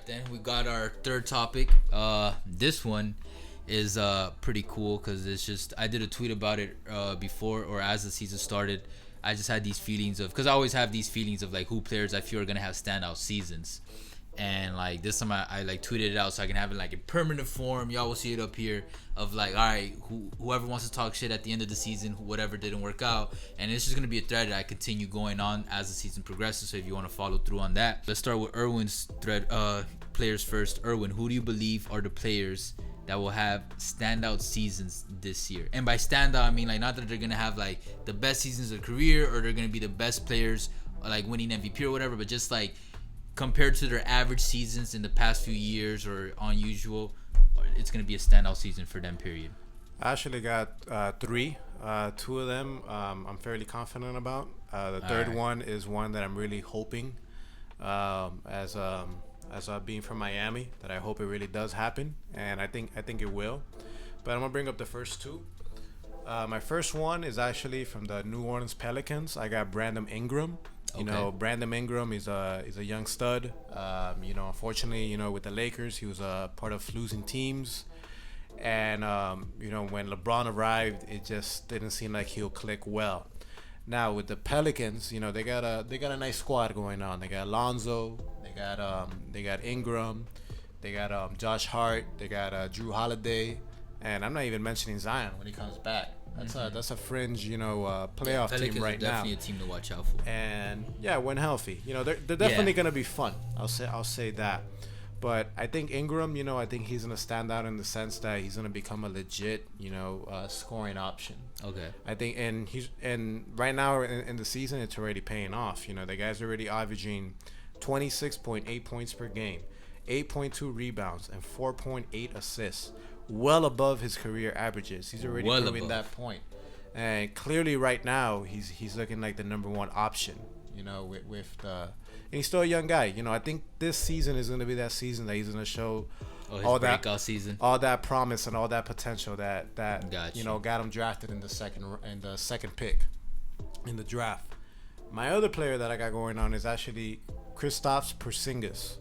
right, then we got our third topic. This one is pretty cool because it's just I did a tweet about it before or as the season started. I just had these feelings of because I always have these feelings of like who players I feel are gonna have standout seasons, and like this time I like tweeted it out so I can have it like in permanent form. Y'all will see it up here of like, all right, whoever wants to talk shit at the end of the season, whatever didn't work out, and it's just gonna be a thread that I continue going on as the season progresses. So if you want to follow through on that, let's start with Erwin's thread. Players first. Erwin, who do you believe are the players that will have standout seasons this year? And by standout, I mean like not that they're gonna have like the best seasons of their career or they're gonna be the best players like winning MVP or whatever, but just like compared to their average seasons in the past few years or unusual, it's going to be a standout season for them, period. I actually got three. Two of them I'm fairly confident about. The third one is one that I'm really hoping, as being from Miami, that I hope it really does happen, and I think it will. But I'm gonna bring up the first two. My first one is actually from the New Orleans Pelicans. I got Brandon Ingram. You know, Brandon Ingram is a young stud. Unfortunately, with the Lakers, he was a part of losing teams. And, when LeBron arrived, it just didn't seem like he'll click well. Now, with the Pelicans, they got a nice squad going on. They got Lonzo. They got Ingram. They got Josh Hart. They got Drew Holiday. And I'm not even mentioning Zion when he comes back. That's a fringe, playoff team right now. Definitely a team to watch out for. And yeah, when healthy, they're definitely gonna be fun. I'll say that. But I think Ingram, I think he's gonna stand out in the sense that he's gonna become a legit, scoring option. Okay. I think, and right now in the season, it's already paying off. The guy's already averaging 26.8 points per game, 8.2 rebounds, and 4.8 assists. Well above his career averages. He's already proving that point. And clearly right now he's looking like the number one option, with and he's still a young guy. I think this season is going to be that season that he's going to show all breakout season. All that promise and all that potential that got him drafted in the second pick in the draft. My other player that I got going on is actually Kristaps Porzingis.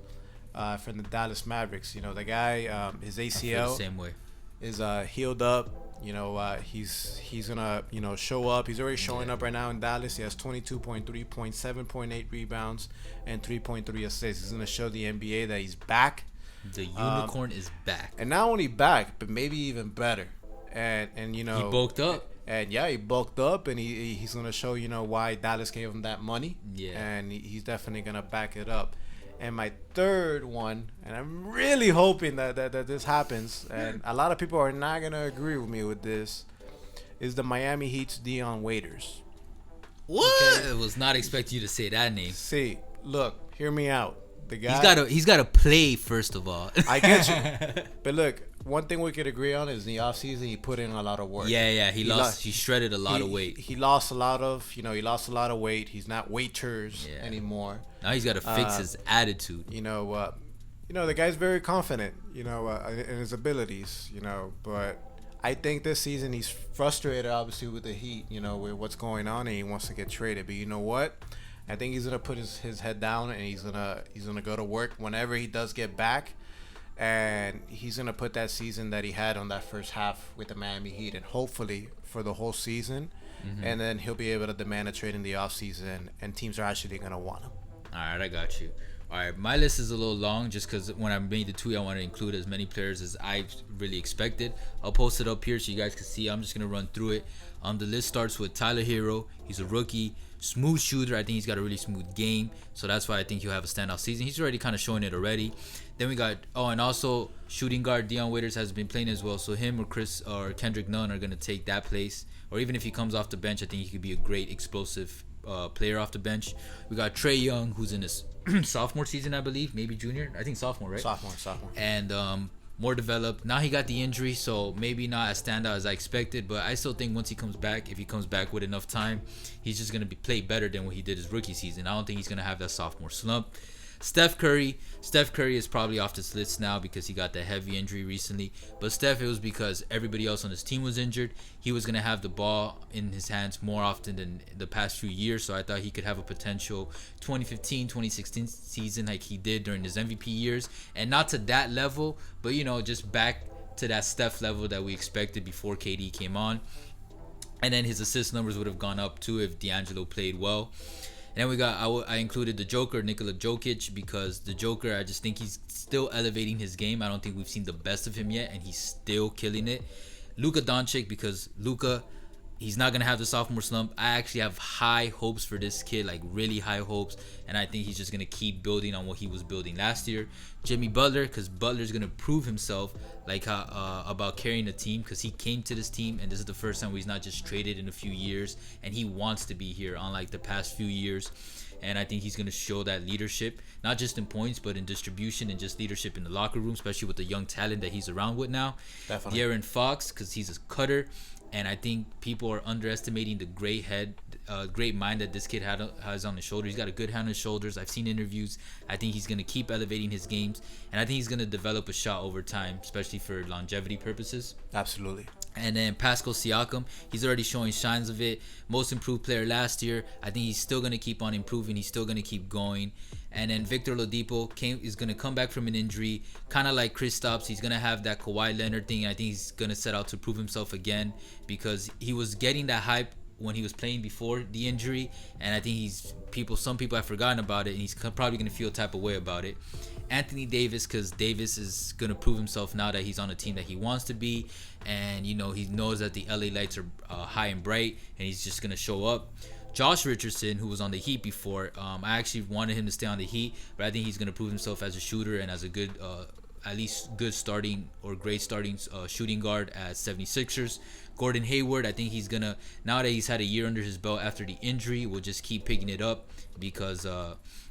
From the Dallas Mavericks, the guy, his ACL the same way. Is healed up. He's gonna show up. He's already showing up right now in Dallas. He has 22.3 points, 7.8 rebounds, and 3.3 assists. He's gonna show the NBA that he's back. The unicorn is back, and not only back, but maybe even better. And he bulked up. And yeah, he bulked up, and he's gonna show why Dallas gave him that money. Yeah, and he's definitely gonna back it up. And my third one, and I'm really hoping that this happens, and a lot of people are not going to agree with me with this, is the Miami Heat's Dion Waiters. What? Okay? I was not expecting you to say that name. See, look, hear me out. The guy, he's got to play, first of all. I get you. But look, one thing we could agree on is in the offseason, he put in a lot of work. Yeah. He shredded a lot of weight. He lost a lot of weight. He's not waiters anymore. Now he's got to fix his attitude. The guy's very confident, in his abilities, but I think this season he's frustrated, obviously, with the Heat, with what's going on, and he wants to get traded. But you know what? I think he's gonna put his head down, and he's gonna go to work whenever he does get back, and he's gonna put that season that he had on that first half with the Miami Heat, and hopefully for the whole season, and then he'll be able to demand a trade in the offseason, and teams are actually gonna want him. All right, I got you. All right, my list is a little long just because when I made the tweet, I want to include as many players as I really expected. I'll post it up here so you guys can see. I'm just going to run through it. The list starts with Tyler Hero. He's a rookie, smooth shooter. I think he's got a really smooth game, so that's why I think he'll have a standout season. He's already kind of showing it already. Then we got, and also shooting guard Dion Waiters has been playing as well, so him or Chris or Kendrick Nunn are going to take that place. Or even if he comes off the bench, I think he could be a great explosive player off the bench. We got Trae Young, who's in his sophomore season, I believe, maybe junior. I think sophomore, right? Sophomore. And more developed. Now he got the injury, so maybe not as standout as I expected, but I still think once he comes back, if he comes back with enough time, he's just gonna play better than what he did his rookie season. I don't think he's gonna have that sophomore slump. Steph Curry is probably off this list now because he got that heavy injury recently. But Steph, it was because everybody else on his team was injured. He was gonna have the ball in his hands more often than the past few years. So I thought he could have a potential 2015, 2016 season like he did during his MVP years, and not to that level, but just back to that Steph level that we expected before KD came on. And then his assist numbers would have gone up too if D'Angelo played well. And then I included the Joker, Nikola Jokic, because the Joker, I just think he's still elevating his game. I don't think we've seen the best of him yet, and he's still killing it. Luka Doncic, because Luka, he's not going to have the sophomore slump. I actually have high hopes for this kid, like really high hopes. And I think he's just going to keep building on what he was building last year. Jimmy Butler, because Butler's going to prove himself like about carrying a team, because he came to this team and this is the first time where he's not just traded in a few years, and he wants to be here unlike the past few years. And I think he's going to show that leadership, not just in points, but in distribution and just leadership in the locker room, especially with the young talent that he's around with now. Definitely. De'Aaron Fox, because he's a cutter. And I think people are underestimating the great mind that this kid has on his shoulders. He's got a good head on his shoulders. I've seen interviews. I think he's going to keep elevating his games. And I think he's going to develop a shot over time, especially for longevity purposes. Absolutely. And then Pascal Siakam, he's already showing signs of it. Most improved player last year. I think he's still going to keep on improving. He's still going to keep going. And then Victor Oladipo is going to come back from an injury, kind of like Kristaps. He's going to have that Kawhi Leonard thing. I think he's going to set out to prove himself again because he was getting that hype when he was playing before the injury. And I think some people have forgotten about it, and he's probably going to feel a type of way about it. Anthony Davis, because Davis is going to prove himself now that he's on a team that he wants to be. And, he knows that the LA lights are high and bright, and he's just going to show up. Josh Richardson, who was on the Heat before, I actually wanted him to stay on the Heat, but I think he's going to prove himself as a shooter and as a good, at least good starting or great starting shooting guard at 76ers. Gordon Hayward, I think he's going to, now that he's had a year under his belt after the injury, will just keep picking it up because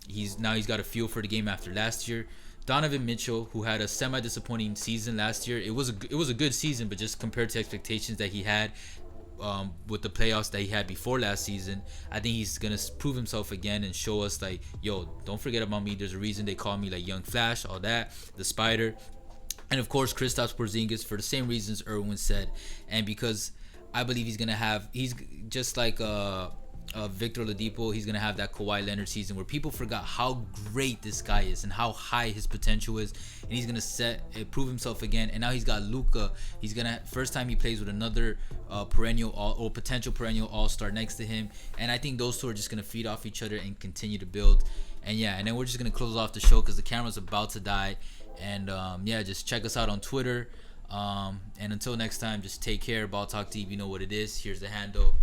he's got a feel for the game after last year. Donovan Mitchell, who had a semi-disappointing season last year. It was a good season, but just compared to expectations that he had, with the playoffs that he had before last season, I think he's gonna prove himself again and show us like, yo, don't forget about me. There's a reason they call me like Young Flash, all that, the Spider. And of course Kristaps Porzingis, for the same reasons Erwin said, and because I believe he's just like Victor Oladipo, he's gonna have that Kawhi Leonard season where people forgot how great this guy is and how high his potential is, and he's gonna prove himself again. And now he's got Luka. He's gonna first time he plays with another potential perennial all-star next to him, and I think those two are just gonna feed off each other and continue to build. And then we're just gonna close off the show because the camera's about to die. And just check us out on Twitter. And until next time, just take care. Ball Talk Deep, you know what it is. Here's the handle.